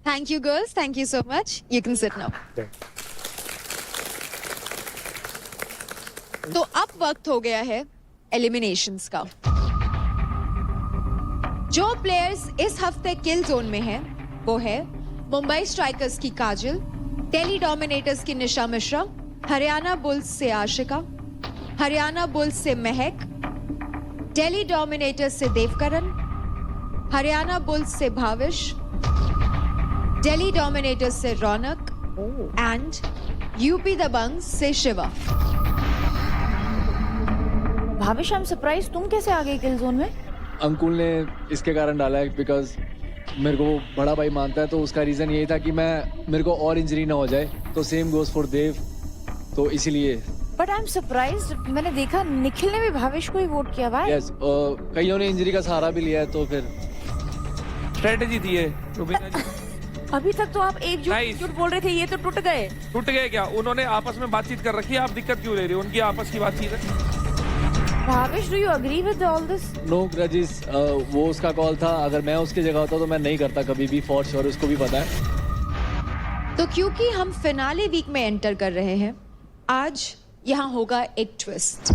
Thank you, girls. Thank you so much. You can sit now. तो अब वक्त हो गया है एलिमिनेशंस का। जो प्लेयर्स इस हफ्ते किल जोन में हैं, वो है मुंबई स्ट्राइकर्स की काजल, दिल्ली डोमिनेटर्स की निशा मिश्रा, हरियाणा बुल्स से आशिका, हरियाणा बुल्स से महक, दिल्ली डोमिनेटर्स से देवकरण, हरियाणा बुल्स से भाविश, दिल्ली डोमिनेटर्स से रौनक एंड यूपी दबंग से Shiva. Bhavish, I am surprise, तुम कैसे आ गए किल जोन में? अंकुल ने इसके कारण डाला है बिकॉज मेरे को बड़ा भाई मानता है, तो उसका रीजन यही था कि मेरे को और इंजरी ना हो जाए, तो सेम गोज फॉर देव, तो इसीलिए। बट आई एम सरप्राइज, मैंने देखा निखिल ने भी भाविश को ही वोट किया। भाई यस, कईयों ने इंजरी का सहारा भी लिया है, तो फिर स्ट्रेटेजी दी है। अभी तक तो आप एकजुट बोल रहे थे, ये तो टूट गए। टूट गए क्या? उन्होंने आपस में बातचीत कर रखी है, आप दिक्कत क्यों ले रहे हो? उनकी आपस की बातचीत है। Bhavish, do you agree with all this? No grudges, वो उसका कॉल था। अगर मैं उसकी जगह होता तो मैं नहीं करता कभी भी, फॉर श्योर, उसको भी पता है। तो क्योंकि हम फिनाले वीक में एंटर कर रहे हैं, आज यहां होगा एक ट्विस्ट।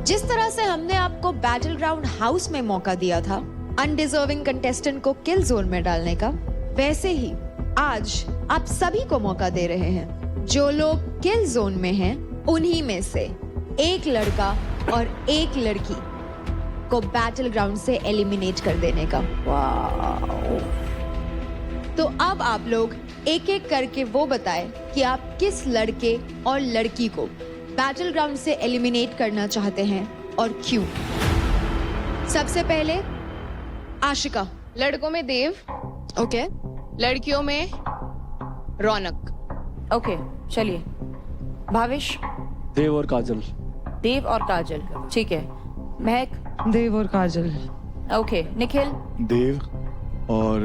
जिस तरह से हमने आपको बैटल ग्राउंड हाउस में मौका दिया था अनडिजर्विंग कंटेस्टेंट को किल जोन में डालने का, वैसे ही आज आप सभी को मौका दे रहे हैं। जो लोग किल जोन में हैं, उन्हीं में से एक लड़का और एक लड़की को बैटल ग्राउंड से एलिमिनेट कर देने का। तो अब आप लोग एक एक करके वो बताएं कि आप किस लड़के और लड़की को बैटल ग्राउंड से एलिमिनेट करना चाहते हैं और क्यों। सबसे पहले आशिका। लड़कों में देव, ओके। लड़कियों में रौनक। ओके, चलिए। भाविश? देव और काजल। देव और काजल, ठीक है। महक? देव और काजल। ओके। निखिल? देव और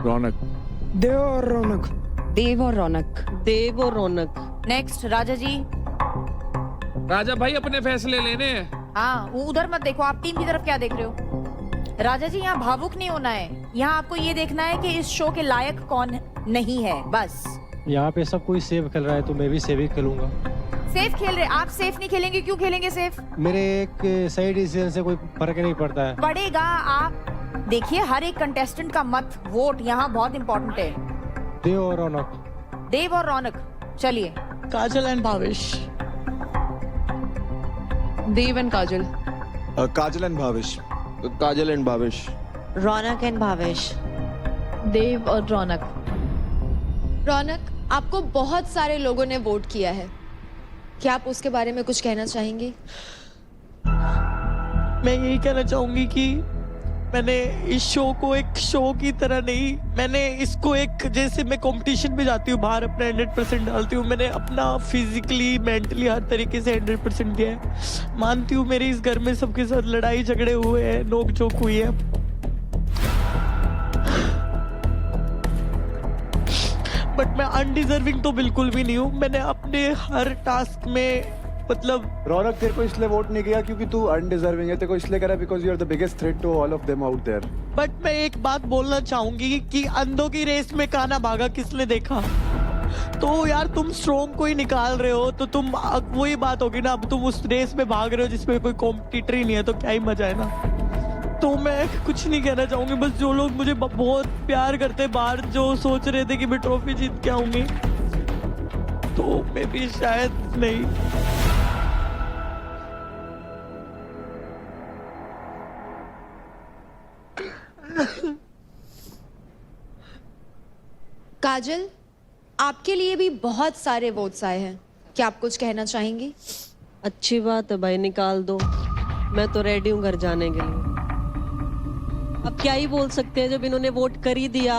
रौनक। देव और रौनक। देव और रौनक। देव और रौनक। नेक्स्ट राजा जी। राजा भाई, अपने फैसले लेने हैं। हाँ, वो उधर मत देखो, आप टीम की तरफ क्या देख रहे हो? राजा जी, यहाँ भावुक नहीं होना है। यहाँ आपको ये देखना है कि इस शो के लायक कौन नहीं है, बस। यहाँ पे सब कोई सेफ खेल रहा है, तो मैं भी सेफ ही खेलूंगा। सेफ खेल रहे? आप सेफ नहीं खेलेंगे, क्यों खेलेंगे सेफ? मेरे एक सही डिसीजन से कोई फर्क नहीं पड़ता है। पड़ेगा। आप देखिए, हर एक कंटेस्टेंट का मत, वोट यहाँ बहुत इंपॉर्टेंट है। देव और रौनक। देव और रौनक, चलिए। Kajal and Bhavish. Dev and Kajal. Kajal and Bhavish. Kajal and Bhavish. Raunak and Bhavish. Dev और रौनक। रौनक, आपको बहुत सारे लोगों ने वोट किया है, क्या आप उसके बारे में कुछ कहना चाहेंगी? मैं यही कहना चाहूंगी कि मैंने इस शो को एक शो की तरह नहीं, मैंने इसको एक, जैसे मैं कंपटीशन में जाती हूँ बाहर अपना 100% डालती हूँ, मैंने अपना फिजिकली मेंटली हर तरीके से 100% दिया है। मानती हूँ मेरे इस घर में सबके साथ लड़ाई झगड़े हुए हैं, नोक झोंक हुई है, बट मैं अनडिजर्विंग तो बिल्कुल भी नहीं हूँ। मैंने अपने हर टास्क में, मतलब रौनक, तेरे को इसलिए वोट नहीं किया क्योंकि तू अनडिजर्विंग है, तेरे को इसलिए करा because you are the biggest threat to all of them out there. बट मैं एक बात बोलना चाहूंगी कि अंधों की रेस में काना भागा किसने देखा? तो यार, तुम स्ट्रॉन्ग को ही निकाल रहे हो, तो तुम वही बात होगी ना, अब तुम उस रेस में भाग रहे हो जिसमें कोई कॉम्पिटिटर ही नहीं है, तो क्या ही मजा है ना। तो मैं कुछ नहीं कहना चाहूंगी, बस जो लोग मुझे बहुत प्यार करते बाहर, जो सोच रहे थे कि मैं ट्रॉफी जीत के आऊंगी, तो मैं भी शायद नहीं। काजल, आपके लिए भी बहुत सारे वोट्स आए हैं, क्या आप कुछ कहना चाहेंगी? अच्छी बात है भाई, निकाल दो, मैं तो रेडी हूँ घर जाने के लिए। अब क्या ही बोल सकते हैं जब इन्होंने वोट कर ही दिया।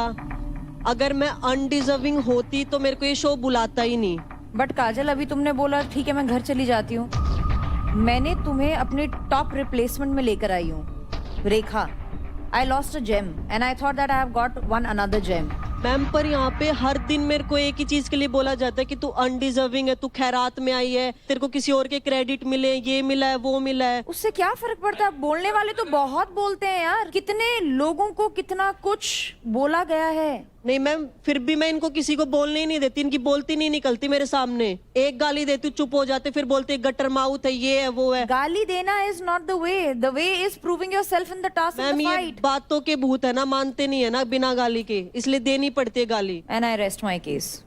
अगर मैं अनडिजर्विंग होती तो मेरे को ये शो बुलाता ही नहीं। बट काजल, अभी तुमने बोला ठीक है मैं घर चली जाती हूँ, मैंने तुम्हें अपने टॉप रिप्लेसमेंट में लेकर आई हूँ, रेखा। I lost a gem and I thought that I have got one another gem. Ma'am पर यहाँ पे हर दिन मेरे को एक ही चीज के लिए बोला जाता है कि तू अनडिजर्विंग है, तू खैरात में आई है, तेरे को किसी और के क्रेडिट मिले, ये मिला है, वो मिला है। उससे क्या फर्क पड़ता है? बोलने वाले तो बहुत बोलते हैं यार, कितने लोगों को कितना कुछ बोला गया है। नहीं मैम, फिर भी मैं इनको किसी को बोलने ही नहीं देती, इनकी बोलती नहीं निकलती मेरे सामने। एक गाली देती हूँ, चुप हो जाते, फिर बोलते गटर माउथ है, ये है, वो है। गाली देना is not the way is proving yourself in the task in ma'am the ये फाइट। बातों के भूत है ना, मानते नहीं है ना बिना गाली के, इसलिए देनी पड़ती है गाली। And I rest my case.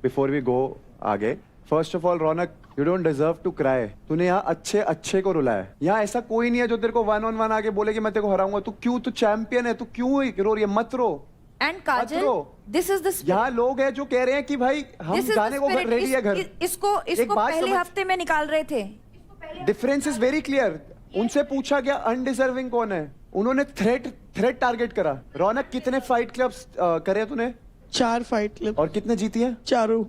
Before we go आगे, first of all Raunak, you don't deserve to cry. तूने यहाँ अच्छे अच्छे को रुलाया है। यहाँ ऐसा कोई नहीं है जो तेरे को 1-on-1 आके बोले कि मैं तेरे को हराऊंगा। तू चैंपियन है, तू क्यों रो रही है? मत रो। And Kajal, this is the यहाँ लोग हैं जो कह रहे हैं कि भाई हम जाने को रेडी है घर। इसको पहले हफ्ते में निकाल रहे थे। Difference is very clear. उनसे पूछा गया अनडिजर्विंग कौन है, उन्होंने थ्रेट टारगेट करा। रौनक, कितने फाइट क्लब्स करे तूने? 4 फाइट क्लब। और कितने जीती है? चारों।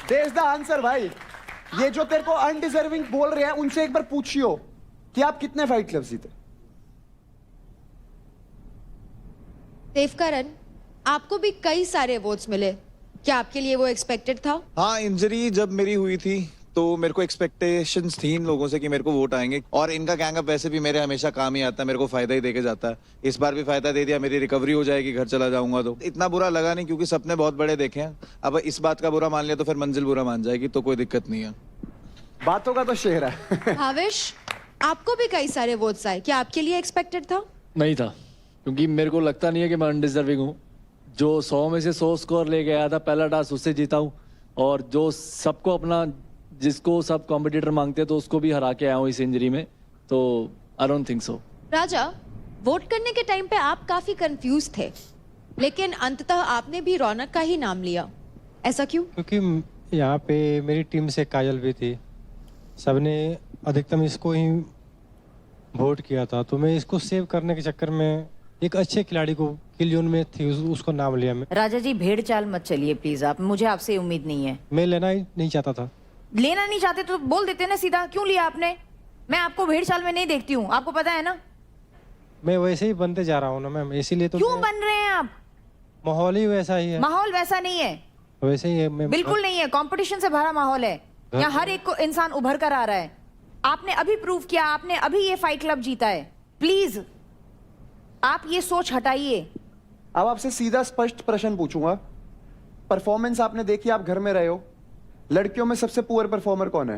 There's the answer भाई। ये जो तेरे को अनडिजर्विंग बोल रहे हैं उनसे एक बार पूछियो कि आप कितने फाइट क्लब्स जीते। देवकरण, आपको भी कई सारे वोट्स मिले, क्या आपके लिए वो एक्सपेक्टेड था? हाँ, इंजरी जब मेरी हुई थी तो मेरे को एक्सपेक्टेशंस थी इन लोगों से कि मेरे को वोट आएंगे, और इनका गैंगअप वैसे भी मेरे हमेशा काम ही आता है, मेरे को फायदा ही देके जाता है। इस बार भी फायदा दे दिया, मेरी रिकवरी हो जाएगी, घर चला जाऊंगा। तो इतना बुरा लगा नहीं, क्योंकि सपने बहुत बड़े देखे हैं। अब इस बात का बुरा मान लिया तो फिर मंजिल बुरा मान जाएगी, तो कोई दिक्कत नहीं है। बातों का तो शेर है। भावेश, आपको भी कई सारे वोट्स आए, क्या आपके लिए एक्सपेक्टेड था? नहीं था, क्योंकि मेरे को लगता नहीं है कि मैं अनडिजर्विंग हूँ। जो 100 में से 100 स्कोर लेके आया था, पहला टास्क उससे जीता हूँ, और जो सबको अपना, जिसको सब कॉम्पिटिटर मांगते हैं, तो उसको भी हरा के आया हूँ इस इंजरी में। तो I don't think so. Raja, vote करने के टाइम पे आप काफी कंफ्यूज थे, लेकिन अंततः आपने भी रौनक का ही नाम लिया, ऐसा क्यों? क्योंकि यहाँ पे मेरी टीम से काजल भी थी, सबने अधिकतम इसको ही वोट किया था, तो मैं इसको सेव करने के चक्कर में एक अच्छे खिलाड़ी को किल जोन में थी उसको नाम लिया मैं। राजा जी, भेड़ चाल मत चलिए प्लीज, आप, मुझे आपसे उम्मीद नहीं है। मैं लेना ही नहीं चाहता था। लेना नहीं चाहते तो बोल देते ना सीधा, क्यों लिया आपने? मैं आपको भेड़ चाल में नहीं देखती हूँ, आपको पता है ना। मैं वैसे ही बनते जा रहा हूँ ना मैम, इसीलिए तो। क्यों बन रहे हैं आप? माहौल ही वैसा ही है। माहौल वैसा नहीं है, वैसे ही है। मैं बिल्कुल नहीं है, कंपटीशन से भरा माहौल है। यहाँ हर एक को इंसान उभर कर आ रहा है। आपने अभी प्रूव किया, आपने अभी ये फाइट क्लब जीता है। प्लीज आप ये सोच हटाइए। अब आपसे सीधा स्पष्ट प्रश्न पूछूंगा। परफॉर्मेंस आपने देखी, आप घर में रहे हो, लड़कियों में सबसे पुअर परफॉर्मर कौन है?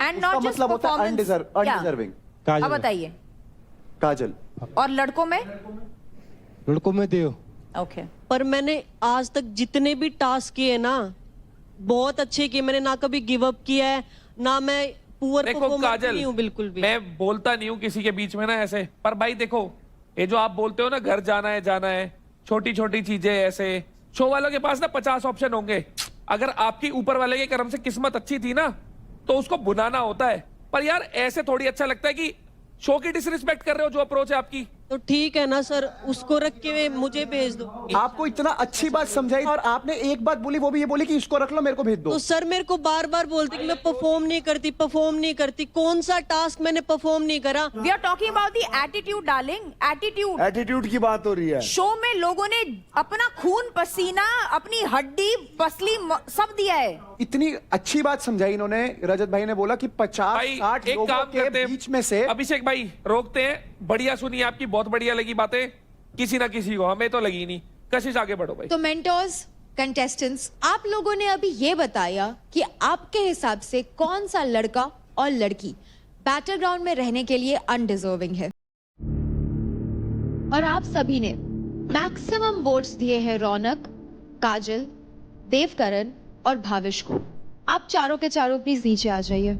एंड उसका नॉट जस्ट मतलब होता है अनडिजर्विंग। काजल। अब बताइए। काजल। और लड़कों में? लड़कों में देव। ओके। पर मैंने आज तक जितने भी टास्क किए ना, बहुत अच्छे किए मैंने, ना कभी गिव अप किया है, ना मैं पुअर देखो परफॉर्मर काजल, नहीं हूँ बिल्कुल भी। मैं बोलता नहीं हूँ किसी के बीच में ना ऐसे, पर भाई देखो, ये जो आप बोलते हो ना, घर जाना है, छोटी छोटी चीजें ऐसे, शो वालों के पास ना 50 ऑप्शन होंगे। अगर आपकी ऊपर वाले के कर्म से किस्मत अच्छी थी ना, तो उसको बुनाना होता है। पर यार ऐसे थोड़ी अच्छा लगता है कि शो की डिसरिस्पेक्ट कर रहे हो, जो अप्रोच है आपकी। तो ठीक है ना सर, उसको रख के मुझे भेज दो। आपको इतना अच्छी बात समझाई और आपने एक बात बोली, वो भी ये बोली कि इसको रख लो, मेरे को भेज दो। तो सर मेरे को बार बार बोलते कि मैं परफॉर्म नहीं करती। कौन सा टास्क मैंने परफॉर्म नहीं करा? We are talking about the attitude darling, attitude. Attitude की बात हो रही है। शो में लोगों ने अपना खून पसीना, अपनी हड्डी पसली सब दिया है। इतनी अच्छी बात समझाई इन्होंने। रजत भाई ने बोला कि 50-60 एक लोगों काम के करते हैं, बीच में से। अभिषेक भाई रोकते हैं। बढ़िया सुनी आपकी, बहुत बढ़िया लगी बातें, किसी ना किसी को, हमें तो लगी नहीं। कशिश आगे बढ़ो भाई। तो मेंटोर्स, कंटेस्टेंट्स, आप लोगों ने अभी ये बताया कि आपके हिसाब से कौन सा लड़का और लड़की बैटल ग्राउंड में रहने के लिए अनडिजर्विंग है, और आप सभी ने मैक्सिमम वोट्स दिए हैं रौनक, काजल, देवकरण और भाविश को। आप चारों के चारों प्लीज नीचे आ जाइए।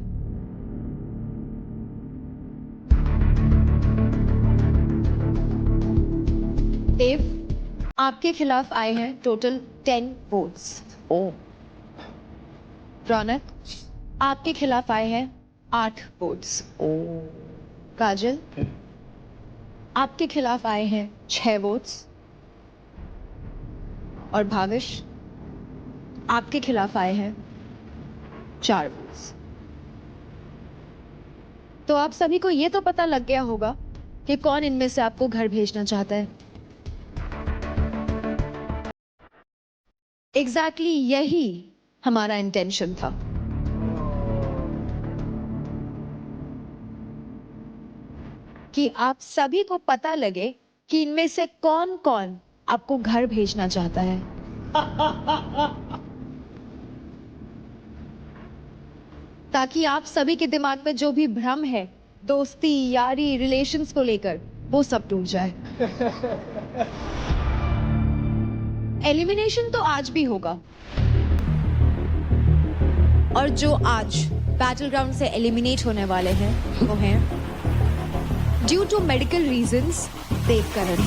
देव, आपके खिलाफ आए हैं टोटल 10 वोट्स। रौनक, आपके खिलाफ आए हैं 8 वोट्स। काजल, आपके खिलाफ आए हैं 6 वोट्स। और भाविश, आपके खिलाफ आए हैं 4 वोट्स। तो आप सभी को ये तो पता लग गया होगा कि कौन इनमें से आपको घर भेजना चाहता है। एग्जैक्टली यही हमारा इंटेंशन था। कि आप सभी को पता लगे कि इनमें से कौन कौन आपको घर भेजना चाहता है। ताकि आप सभी के दिमाग में जो भी भ्रम है दोस्ती, यारी, रिलेशंस को लेकर, वो सब टूट जाए। एलिमिनेशन तो आज भी होगा, और जो आज बैटल ग्राउंड से एलिमिनेट होने वाले हैं वो हैं due to medical reasons Devkaran.